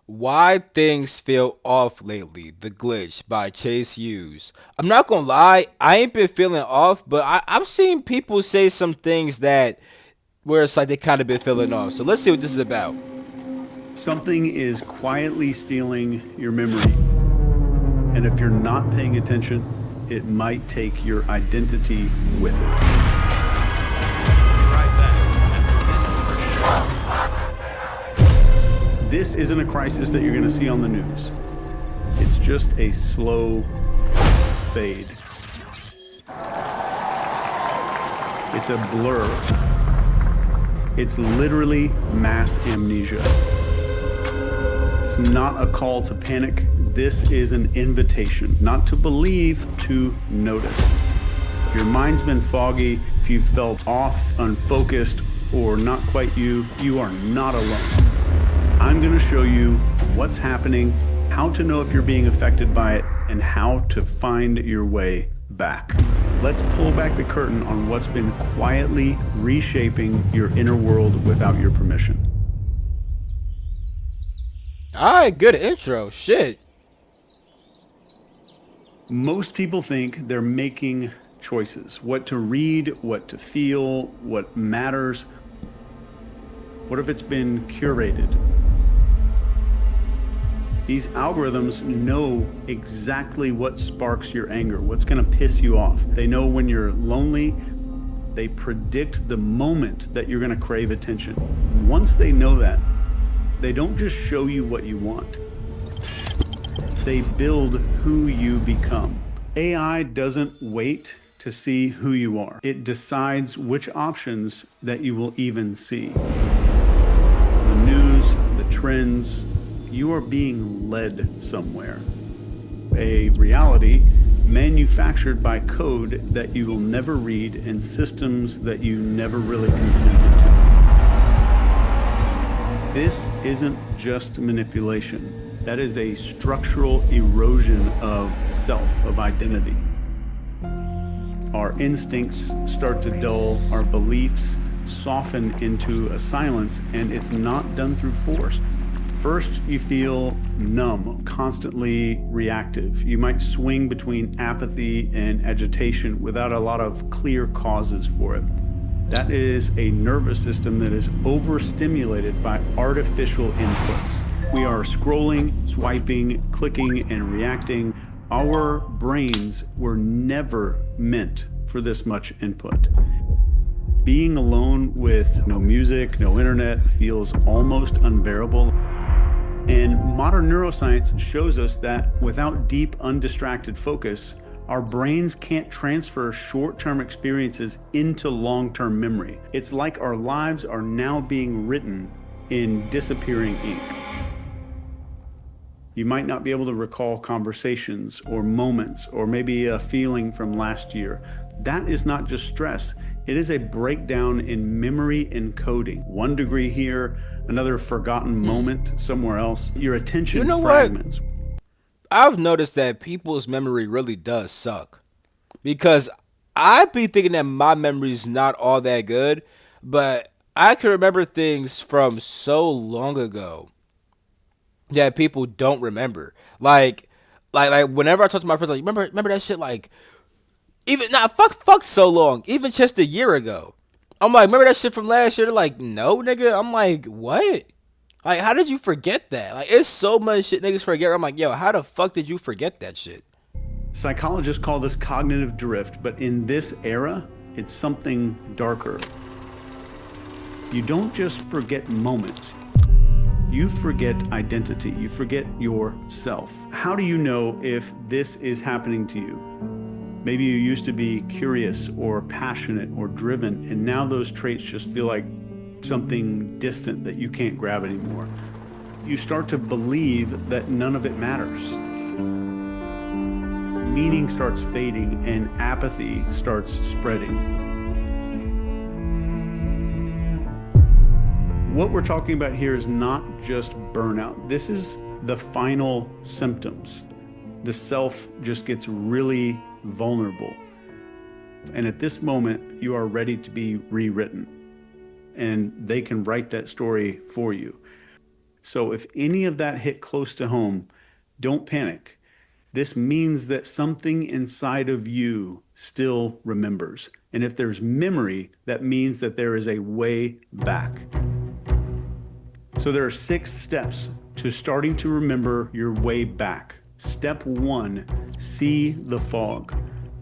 Why Things Feel Off Lately, The Glitch by Chase Hughes. I'm not gonna lie, I ain't been feeling off, but I've seen people say some things that where it's like they kind of been feeling off. So let's see what this is about. Something is quietly stealing your memory. And if you're not paying attention, it might take your identity with it. Be right back after this This isn't a crisis that you're going to see on the news. It's just a slow fade. It's a blur. It's literally mass amnesia. It's not a call to panic. This is an invitation, not to believe, to notice. If your mind's been foggy, if you've felt off, unfocused, or not quite you, you are not alone. I'm going to show you what's happening, how to know if you're being affected by it, and how to find your way back. Let's pull back the curtain on what's been quietly reshaping your inner world without your permission. All right, good intro. Shit. Most people think they're making choices, what to read, what to feel, what matters. What if it's been curated? These algorithms know exactly what sparks your anger, what's going to piss you off. They know when you're lonely. They predict the moment that you're going to crave attention. Once they know that, they don't just show you what you want. They build who you become. AI doesn't wait to see who you are. It decides which options that you will even see. The news, the trends, you are being led somewhere. A reality manufactured by code that you will never read and systems that you never really consented to. This isn't just manipulation. That is a structural erosion of self, of identity. Our instincts start to dull, our beliefs soften into a silence, and it's not done through force. First, you feel numb, constantly reactive. You might swing between apathy and agitation without a lot of clear causes for it. That is a nervous system that is overstimulated by artificial inputs. We are scrolling, swiping, clicking, and reacting. Our brains were never meant for this much input. Being alone with no music, no internet feels almost unbearable. And modern neuroscience shows us that without deep, undistracted focus, our brains can't transfer short-term experiences into long-term memory. It's like our lives are now being written in disappearing ink. You might not be able to recall conversations or moments or maybe a feeling from last year. That is not just stress. It is a breakdown in memory encoding. One degree here, another forgotten moment somewhere else. Your You attention know what? fragments. I've noticed that people's memory really does suck because I be thinking that my memory's not all that good, but I can remember things from so long ago that people don't remember. Like whenever I talk to my friends, like remember that shit. Like even nah, fuck so long. Even just a year ago, I'm like, remember that shit from last year? They're like, no, nigga. I'm like, what? Like, how did you forget that? Like, it's so much shit niggas forget. I'm like, yo, how the fuck did you forget that shit? Psychologists call this cognitive drift, but in this era, it's something darker. You don't just forget moments. You forget identity. You forget yourself. How do you know if this is happening to you? Maybe you used to be curious or passionate or driven, and now those traits just feel like something distant that you can't grab anymore. You start to believe that none of it matters. Meaning starts fading and apathy starts spreading. What we're talking about here is not just burnout. This is the final symptoms. The self just gets really vulnerable. And at this moment, you are ready to be rewritten. And they can write that story for you. So if any of that hit close to home, don't panic. This means that something inside of you still remembers. And if there's memory, that means that there is a way back. So there are 6 steps to starting to remember your way back. Step 1, see the fog.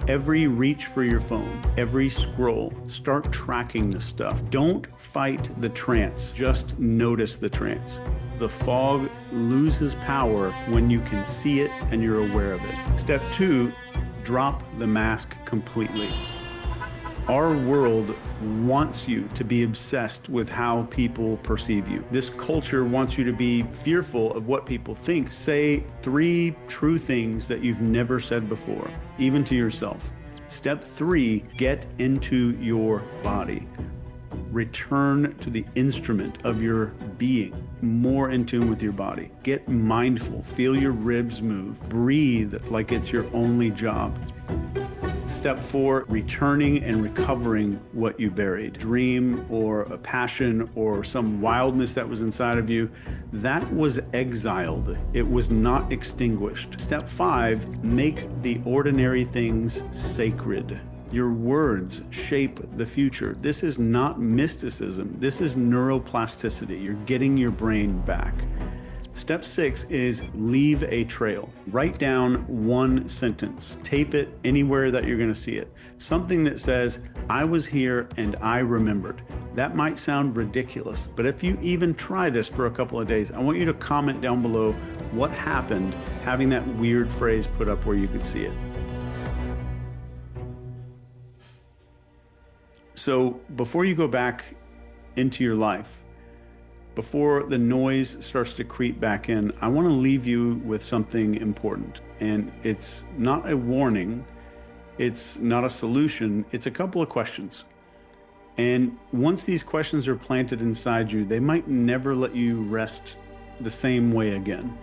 Every reach for your phone, every scroll, start tracking the stuff. Don't fight the trance, just notice the trance. The fog loses power when you can see it and you're aware of it. Step 2, drop the mask completely. Our world wants you to be obsessed with how people perceive you. This culture wants you to be fearful of what people think. Say 3 true things that you've never said before, even to yourself. Step 3, get into your body. Return to the instrument of your being, more in tune with your body. Get mindful, feel your ribs move, breathe like it's your only job. Step 4, returning and recovering what you buried. Dream or a passion or some wildness that was inside of you, that was exiled. It was not extinguished. Step 5, make the ordinary things sacred. Your words shape the future. This is not mysticism. This is neuroplasticity. You're getting your brain back. Step 6 is leave a trail. Write down 1 sentence. Tape it anywhere that you're going to see it. Something that says, I was here and I remembered. That might sound ridiculous, but if you even try this for a couple of days, I want you to comment down below what happened having that weird phrase put up where you could see it. So before you go back into your life, before the noise starts to creep back in, I want to leave you with something important. And it's not a warning, it's not a solution, it's a couple of questions. And once these questions are planted inside you, they might never let you rest the same way again.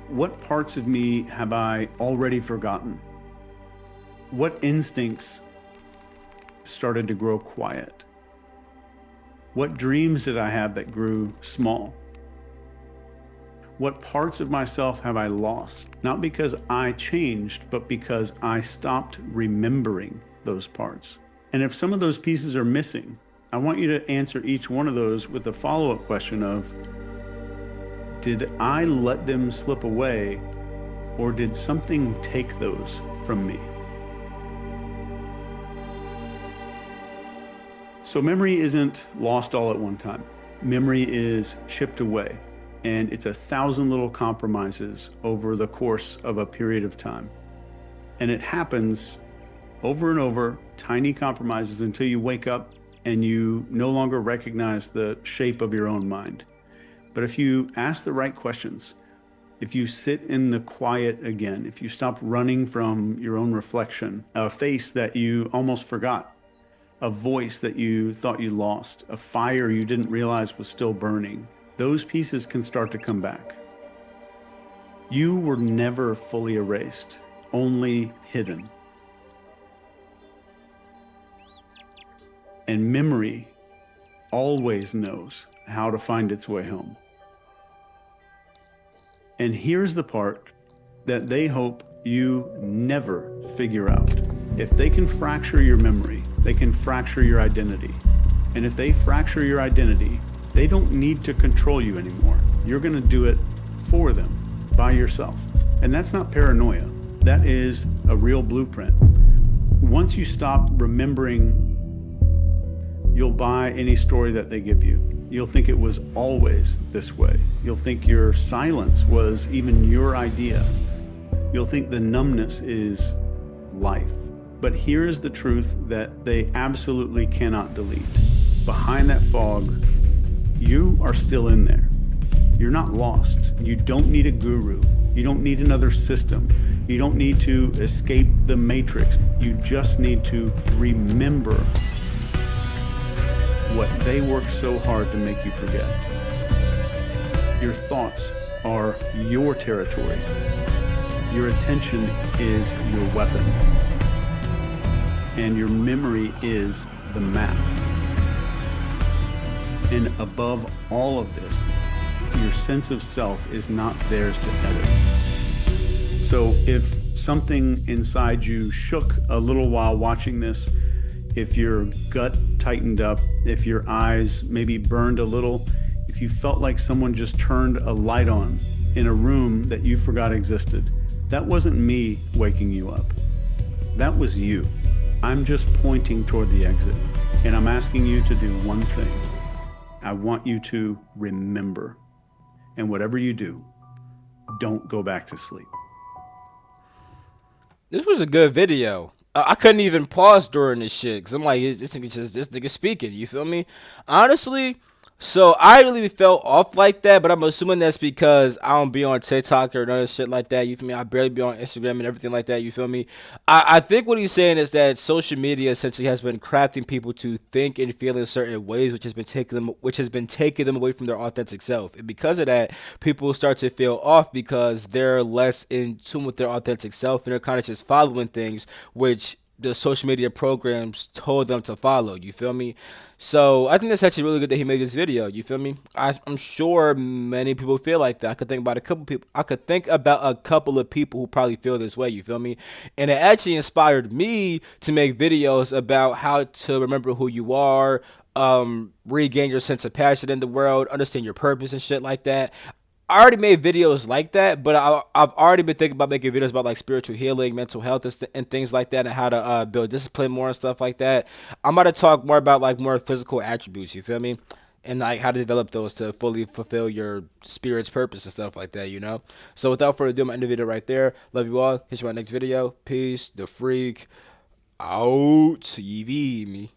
What parts of me have I already forgotten? What instincts started to grow quiet? What dreams did I have that grew small? What parts of myself have I lost? Not because I changed, but because I stopped remembering those parts. And if some of those pieces are missing, I want you to answer each one of those with a follow-up question of, did I let them slip away, or did something take those from me? So memory isn't lost all at one time. Memory is chipped away, and it's 1,000 little compromises over the course of a period of time. And it happens over and over, tiny compromises, until you wake up and you no longer recognize the shape of your own mind. But if you ask the right questions, if you sit in the quiet again, if you stop running from your own reflection, a face that you almost forgot, a voice that you thought you lost, a fire you didn't realize was still burning, those pieces can start to come back. You were never fully erased, only hidden. And memory always knows how to find its way home. And here's the part that they hope you never figure out. If they can fracture your memory, they can fracture your identity. And if they fracture your identity, they don't need to control you anymore. You're going to do it for them, by yourself. And that's not paranoia. That is a real blueprint. Once you stop remembering, you'll buy any story that they give you. You'll think it was always this way. You'll think your silence was even your idea. You'll think the numbness is life. But here's the truth that they absolutely cannot delete. Behind that fog, you are still in there. You're not lost. You don't need a guru. You don't need another system. You don't need to escape the matrix. You just need to remember what they work so hard to make you forget. Your thoughts are your territory. Your attention is your weapon. And your memory is the map. And above all of this, your sense of self is not theirs to edit. So if something inside you shook a little while watching this, if your gut tightened up, if your eyes maybe burned a little, if you felt like someone just turned a light on in a room that you forgot existed, that wasn't me waking you up. That was you. I'm just pointing toward the exit, and I'm asking you to do one thing. I want you to remember. And whatever you do, don't go back to sleep. This was a good video. I couldn't even pause during this shit because I'm like, this nigga speaking. You feel me? Honestly, so I really felt off like that, but I'm assuming that's because I don't be on TikTok or none of shit like that. You feel me? I barely be on Instagram and everything like that. You feel me? I think what he's saying is that social media essentially has been crafting people to think and feel in certain ways, which has been taking them away from their authentic self. And because of that, people start to feel off because they're less in tune with their authentic self and they're kind of just following things which the social media programs told them to follow. You feel me? So I think that's actually really good that he made this video. You feel me? I'm sure many people feel like that. I could think about a couple people. I could think about a couple of people who probably feel this way. You feel me? And it actually inspired me to make videos about how to remember who you are, regain your sense of passion in the world, understand your purpose and shit like that. I already made videos like that, but I've already been thinking about making videos about like spiritual healing, mental health, and things like that, and how to build discipline more and stuff like that. I'm about to talk more about like more physical attributes. You feel me? And like how to develop those to fully fulfill your spirit's purpose and stuff like that. You know. So without further ado, I'm ending the video right there. Love you all. Catch you in my next video. Peace. The freak out. You feel me?